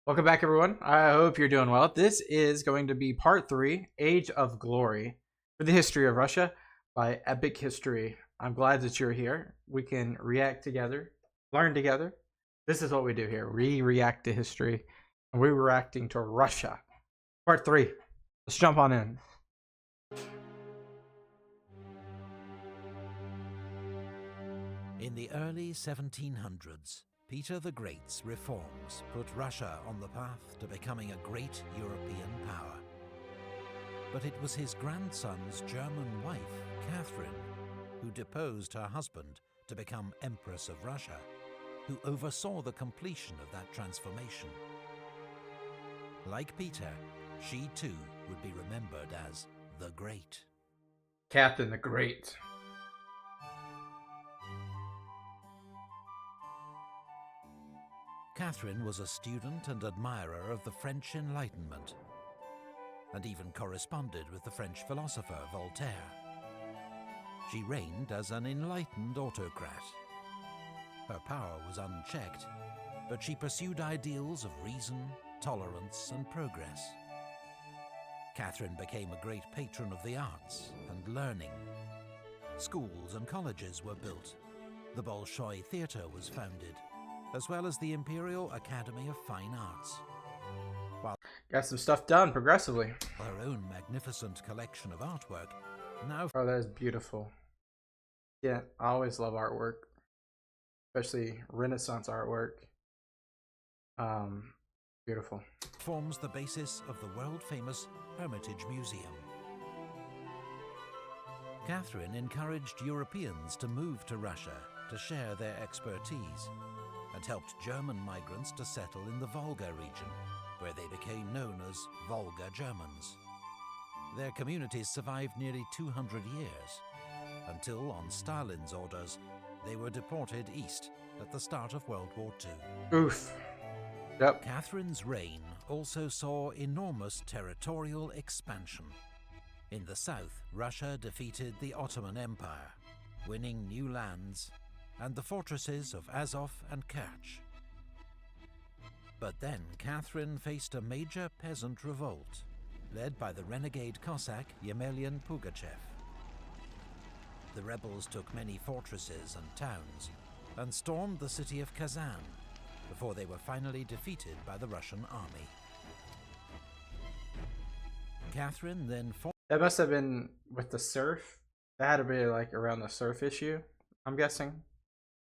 Welcome back, everyone. I hope you're doing well. This is going to be part 3, Age of Glory, for the history of Russia by Epic History. I'm glad that you're here. We can react together, learn together. This is what we do here. We react to history, and we're reacting to Russia. Part 3. Let's jump on in. In the early 1700s, Peter the Great's reforms put Russia on the path to becoming a great European power. But it was his grandson's German wife, Catherine, who deposed her husband to become Empress of Russia, who oversaw the completion of that transformation. Like Peter, she too would be remembered as the Great. Catherine the Great. Catherine was a student and admirer of the French Enlightenment, and even corresponded with the French philosopher Voltaire. She reigned as an enlightened autocrat. Her power was unchecked, but she pursued ideals of reason, tolerance, and progress. Catherine became a great patron of the arts and learning. Schools and colleges were built. The Bolshoi Theatre was founded, as well as the Imperial Academy of Fine Arts. While Got some stuff done progressively. her own magnificent collection of artwork now Oh, that is beautiful. Yeah, I always love artwork, especially Renaissance artwork. Beautiful. forms the basis of the world-famous Hermitage Museum. Catherine encouraged Europeans to move to Russia to share their expertise, and helped German migrants to settle in the Volga region, where they became known as Volga Germans. Their communities survived nearly 200 years, until on Stalin's orders, they were deported east at the start of World War II. Oof. Yep. Catherine's reign also saw enormous territorial expansion. In the south, Russia defeated the Ottoman Empire, winning new lands and the fortresses of Azov and Kerch. But then Catherine faced a major peasant revolt, led by the renegade Cossack Yemelyan Pugachev. The rebels took many fortresses and towns, and stormed the city of Kazan, before they were finally defeated by the Russian army. Catherine then fought. That must have been with the serf. That had to be like around the serf issue, I'm guessing.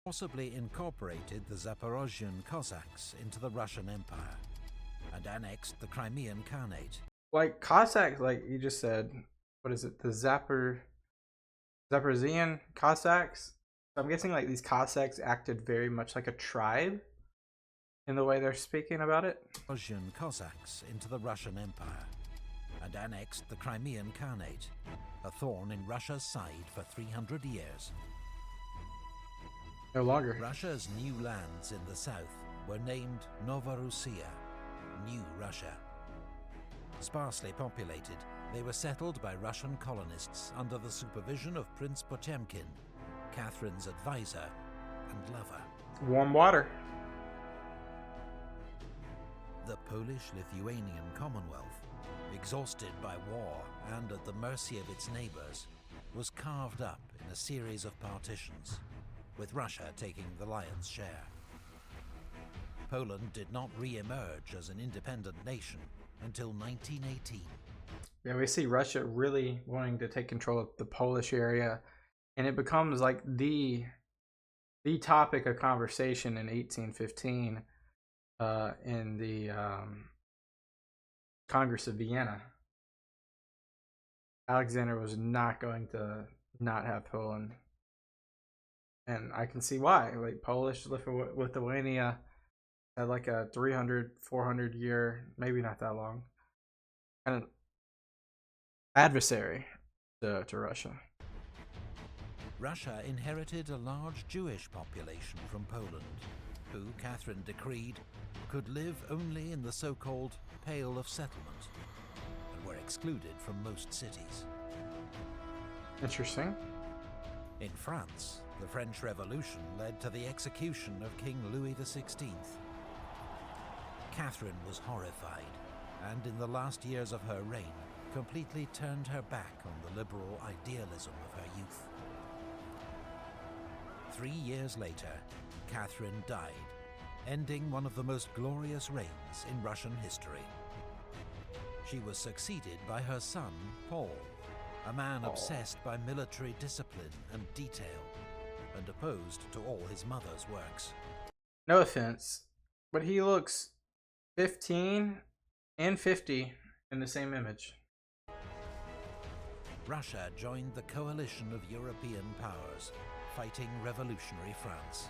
Forcibly incorporated the Zaporozhian Cossacks into the Russian Empire, and annexed the Crimean Khanate. Like Cossacks, like you just said, what is it? The Zaporozhian Cossacks? So I'm guessing like these Cossacks acted very much like a tribe in the way they're speaking about it. Zaporozhian Cossacks into the Russian Empire, and annexed the Crimean Khanate, a thorn in Russia's side for 300 years. No longer. Russia's new lands in the south were named Novorussia, New Russia. Sparsely populated, they were settled by Russian colonists under the supervision of Prince Potemkin, Catherine's advisor and lover. Warm water. The Polish-Lithuanian Commonwealth, exhausted by war and at the mercy of its neighbors, was carved up in a series of partitions, with Russia taking the lion's share. Poland did not re-emerge as an independent nation until 1918. Yeah, we see Russia really wanting to take control of the Polish area, and it becomes like the topic of conversation in 1815 in the Congress of Vienna. Alexander was not going to not have Poland. And I can see why. Like Polish Lithuania had like a 300, 400 year, maybe not that long, kind of adversary to Russia. Russia inherited a large Jewish population from Poland, who Catherine decreed could live only in the so-called Pale of Settlement, and were excluded from most cities. Interesting. In France, the French Revolution led to the execution of King Louis XVI. Catherine was horrified, and in the last years of her reign, completely turned her back on the liberal idealism of her youth. 3 years later, Catherine died, ending one of the most glorious reigns in Russian history. She was succeeded by her son, Paul, a man obsessed by military discipline and detail, and opposed to all his mother's works. No offense, but he looks 15 and 50 in the same image. Russia joined the coalition of European powers, fighting revolutionary France.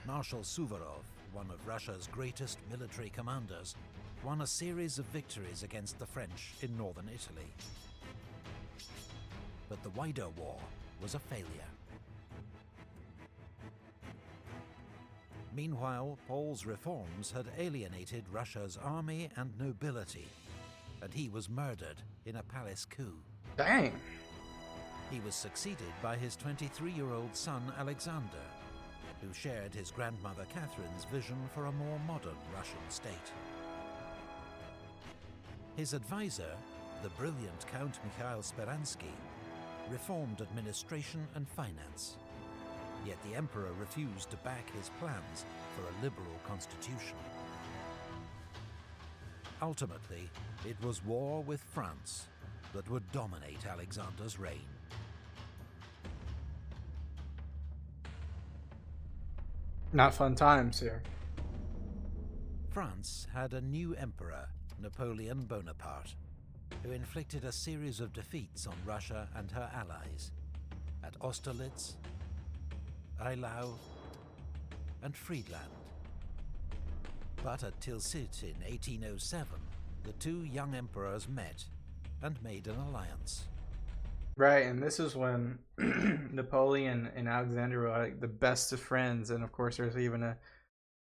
Marshal Suvorov, one of Russia's greatest military commanders, won a series of victories against the French in northern Italy. But the wider war was a failure. Meanwhile, Paul's reforms had alienated Russia's army and nobility, and he was murdered in a palace coup. Dang. He was succeeded by his 23-year-old son Alexander, who shared his grandmother Catherine's vision for a more modern Russian state. His advisor, the brilliant Count Mikhail Speransky, reformed administration and finance. Yet the emperor refused to back his plans for a liberal constitution. Ultimately, it was war with France that would dominate Alexander's reign. Not fun times here. France had a new emperor, Napoleon Bonaparte, who inflicted a series of defeats on Russia and her allies at Austerlitz, Eylau, and Friedland. But at Tilsit in 1807, the two young emperors met and made an alliance. Right, and this is when Napoleon and Alexander were like the best of friends, and of course there's even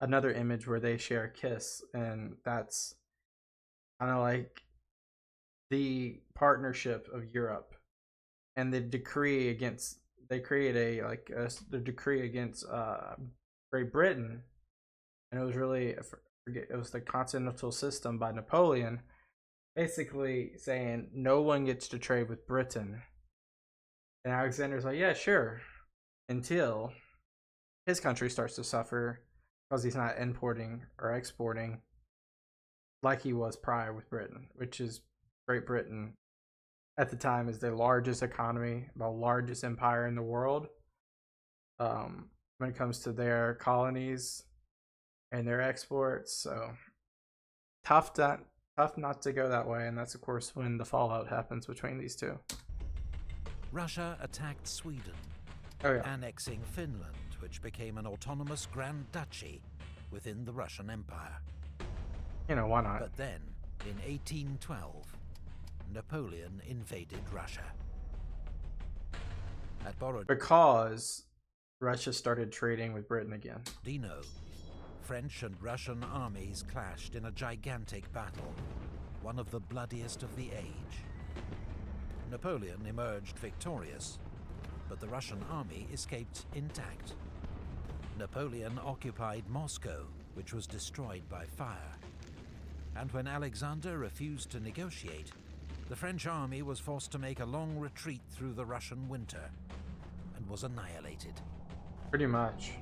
another image where they share a kiss, and that's kind of like the partnership of Europe and the decree against. They create the decree against Great Britain, and it was really it was the continental system by Napoleon, basically saying no one gets to trade with Britain. And Alexander's like, yeah, sure, until his country starts to suffer because he's not importing or exporting like he was prior with Britain, which is Great Britain at the time is the largest economy, the largest empire in the world. When it comes to their colonies and their exports, so tough not to go that way, and that's of course when the fallout happens between these two. Russia attacked Sweden, annexing Finland, which became an autonomous Grand Duchy within the Russian Empire. You know, why not? But then, in 1812, Napoleon invaded Russia. At Borodino, Because Russia started trading with Britain again. French and Russian armies clashed in a gigantic battle, one of the bloodiest of the age. Napoleon emerged victorious, but the Russian army escaped intact. Napoleon occupied Moscow, which was destroyed by fire. And when Alexander refused to negotiate, the French army was forced to make a long retreat through the Russian winter and was annihilated. Pretty much.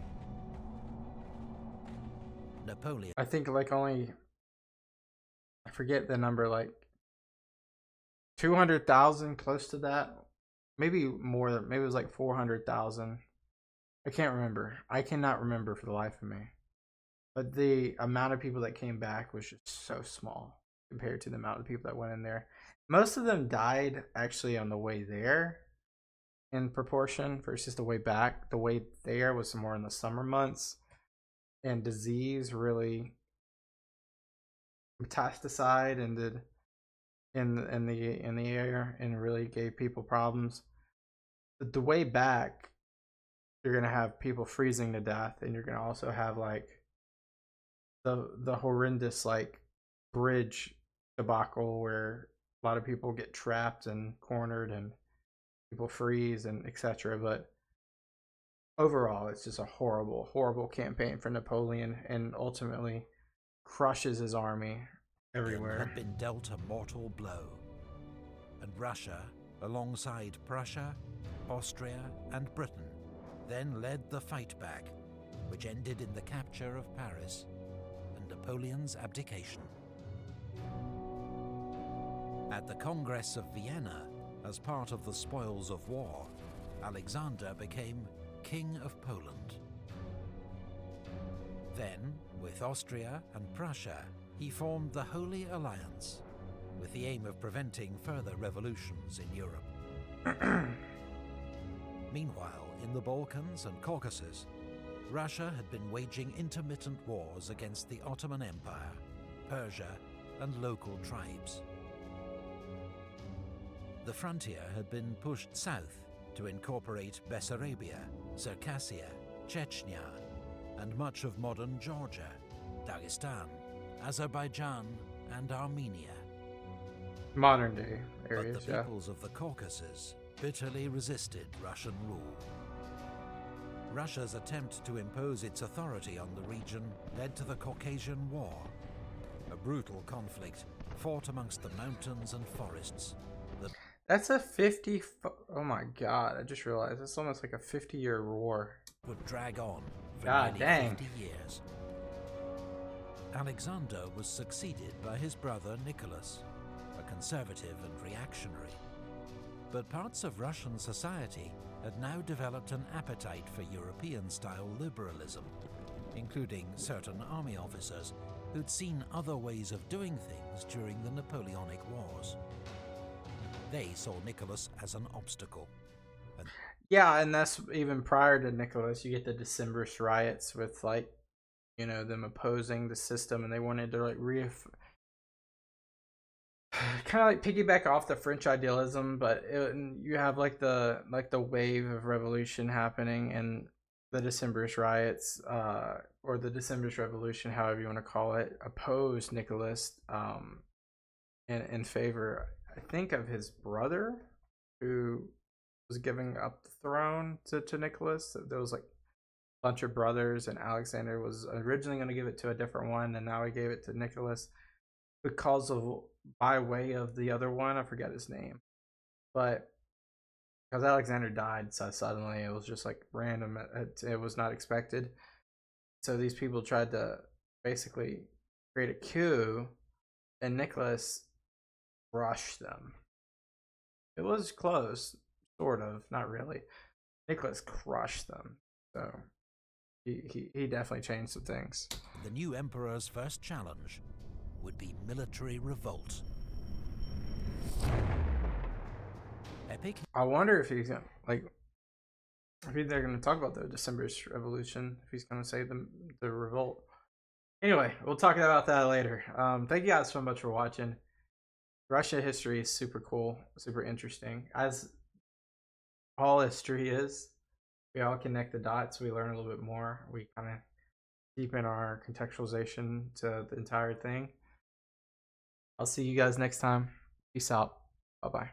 Napoleon. I think like only, I forget the number, like 200,000, close to that. Maybe more than, maybe it was like 400,000. I can't remember. I cannot remember for the life of me. But the amount of people that came back was just so small compared to the amount of people that went in there. Most of them died actually on the way there in proportion versus the way back. The way there was more in the summer months, and disease really metastasized and did in the air and really gave people problems. The way back, you're gonna have people freezing to death, and you're gonna also have like the horrendous like bridge debacle where a lot of people get trapped and cornered and people freeze and etc. But overall, it's just a horrible campaign for Napoleon, and ultimately crushes his army everywhere. Had been dealt a mortal blow, and Russia, alongside Prussia, Austria, and Britain, then led the fight back, which ended in the capture of Paris and Napoleon's abdication. At the Congress of Vienna, as part of the spoils of war, Alexander became King of Poland. Then, with Austria and Prussia, he formed the Holy Alliance, with the aim of preventing further revolutions in Europe. Meanwhile, in the Balkans and Caucasus, Russia had been waging intermittent wars against the Ottoman Empire, Persia, and local tribes. The frontier had been pushed south to incorporate Bessarabia, Circassia, Chechnya, and much of modern Georgia, Dagestan, Azerbaijan, and Armenia. Modern day areas, But the peoples of the Caucasus bitterly resisted Russian rule. Russia's attempt to impose its authority on the region led to the Caucasian War, a brutal conflict fought amongst the mountains and forests. That's a 50. Oh my god! I just realized it's almost like a 50-year war. Would drag on for God nearly dang. 50 years. Alexander was succeeded by his brother Nicholas, a conservative and reactionary. But parts of Russian society had now developed an appetite for European-style liberalism, including certain army officers who'd seen other ways of doing things during the Napoleonic Wars. They saw Nicholas as an obstacle. Yeah, and that's even prior to Nicholas. You get the Decembrist riots with, like, you know, them opposing the system, and they wanted to like kind of like piggyback off the French idealism, but you have like the wave of revolution happening, and the Decembrist riots, or the Decembrist revolution, however you want to call it, opposed Nicholas, in favor, I think, of his brother, who was giving up the throne to Nicholas. There was like a bunch of brothers, and Alexander was originally going to give it to a different one, and now he gave it to Nicholas because of, by way of the other one. I forget his name, but because Alexander died so suddenly, it was just like random. It was not expected. So these people tried to basically create a coup, and Nicholas rushed them. It was close, sort of, not really. Nicholas crushed them. So he definitely changed some things. The new emperor's first challenge would be military revolt. Epic. I wonder if he's gonna, like, if they're gonna talk about the Decembrist revolution, if he's gonna say the revolt. Anyway, we'll talk about that later. Thank you guys so much for watching. Russia history is super cool, super interesting. As all history is, we all connect the dots. We learn a little bit more. We kind of deepen our contextualization to the entire thing. I'll see you guys next time. Peace out. Bye-bye.